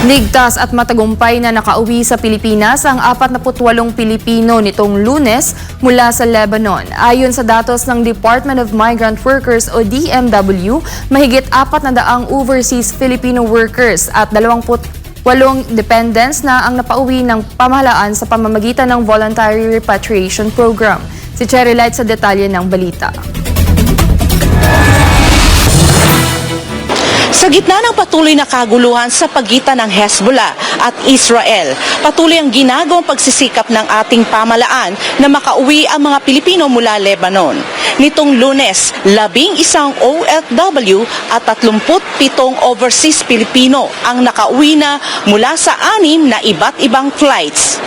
Ligtas at matagumpay na nakauwi sa Pilipinas ang 48 Pilipino nitong Lunes mula sa Lebanon. Ayon sa datos ng Department of Migrant Workers o DMW, mahigit 400 overseas Filipino workers at 28 dependents na ang napauwi ng pamahalaan sa pamamagitan ng Voluntary Repatriation Program. Si Cherry Light sa detalye ng balita. Sa gitna ng patuloy na kaguluhan sa pagitan ng Hezbollah at Israel, patuloy ang ginagawang pagsisikap ng ating pamalaan na makauwi ang mga Pilipino mula Lebanon. Nitong Lunes, 11 OFW at 37 overseas Pilipino ang nakauwi na mula sa 6 na iba't ibang flights.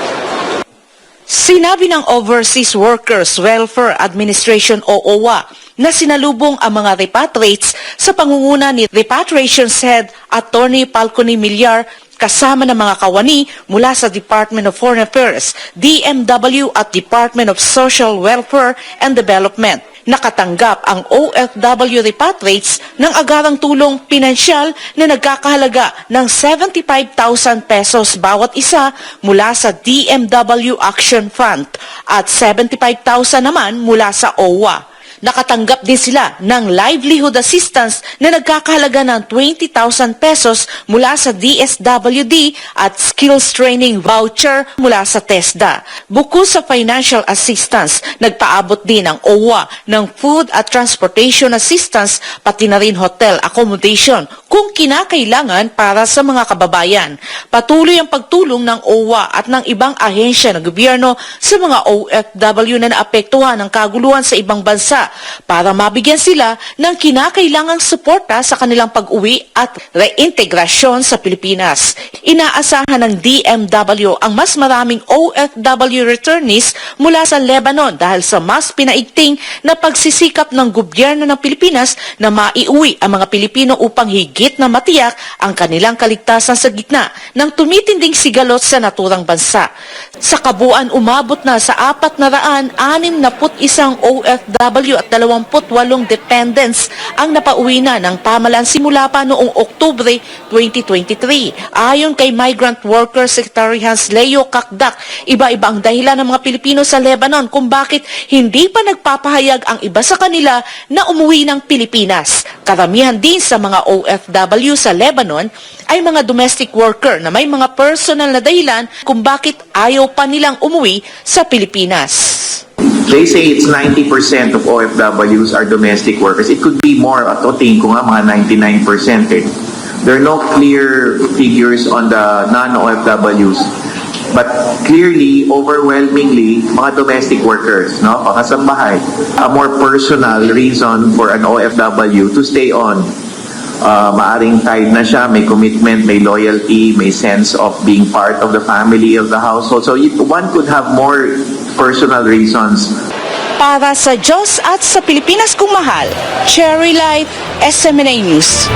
Sinabi ng Overseas Workers Welfare Administration o OWA na sinalubong ang mga repatriates sa pangunguna ni Repatriations Head Attorney Falcone Millar kasama ng mga kawani mula sa Department of Foreign Affairs, DMW at Department of Social Welfare and Development. Nakatanggap ang OFW repatriates ng agarang tulong pinansyal na nagkakahalaga ng 75,000 pesos bawat isa mula sa DMW Action Fund at 75,000 naman mula sa OWA. Nakatanggap din sila ng livelihood assistance na nagkakahalaga ng 20,000 pesos mula sa DSWD at skills training voucher mula sa TESDA. Bukod sa financial assistance, nagpaabot din ang OWA ng food at transportation assistance pati na rin hotel accommodation kung kinakailangan para sa mga kababayan. Patuloy ang pagtulong ng OWA at ng ibang ahensya ng gobyerno sa mga OFW na naapektuhan ng kaguluhan sa ibang bansa para mabigyan sila ng kinakailangang suporta sa kanilang pag-uwi at reintegrasyon sa Pilipinas. Inaasahan ng DMW ang mas maraming OFW returnees mula sa Lebanon dahil sa mas pinaigting na pagsisikap ng gobyerno ng Pilipinas na maiuwi ang mga Pilipino upang higit na matiyak ang kanilang kaligtasan sa gitna ng tumitinding sigalot sa naturang bansa. Sa kabuuan, umabot na sa 461 OFW at 28 dependents ang napauwi na ng pamahalaan simula pa noong Oktubre 2023. Ayon kay Migrant Worker Secretary Hans Leo Kakdak, iba-iba ang dahilan ng mga Pilipino sa Lebanon kung bakit hindi pa nagpapahayag ang iba sa kanila na umuwi ng Pilipinas. Karamihan din sa mga OFW sa Lebanon ay mga domestic worker na may mga personal na dahilan kung bakit ayaw pa nilang umuwi sa Pilipinas. They say it's 90% of OFWs are domestic workers. It could be more. At tingin ko nga mga 99% eh. There are no clear figures on the non-OFWs. But clearly, overwhelmingly, mga domestic workers, no? Pakasambahay. A more personal reason for an OFW to stay on. Maaring tied na siya, may commitment, may loyalty, may sense of being part of the family of the household. So one could have more personal reasons. Para sa Diyos at sa Pilipinas kong mahal, Cherry Light, SMNA News.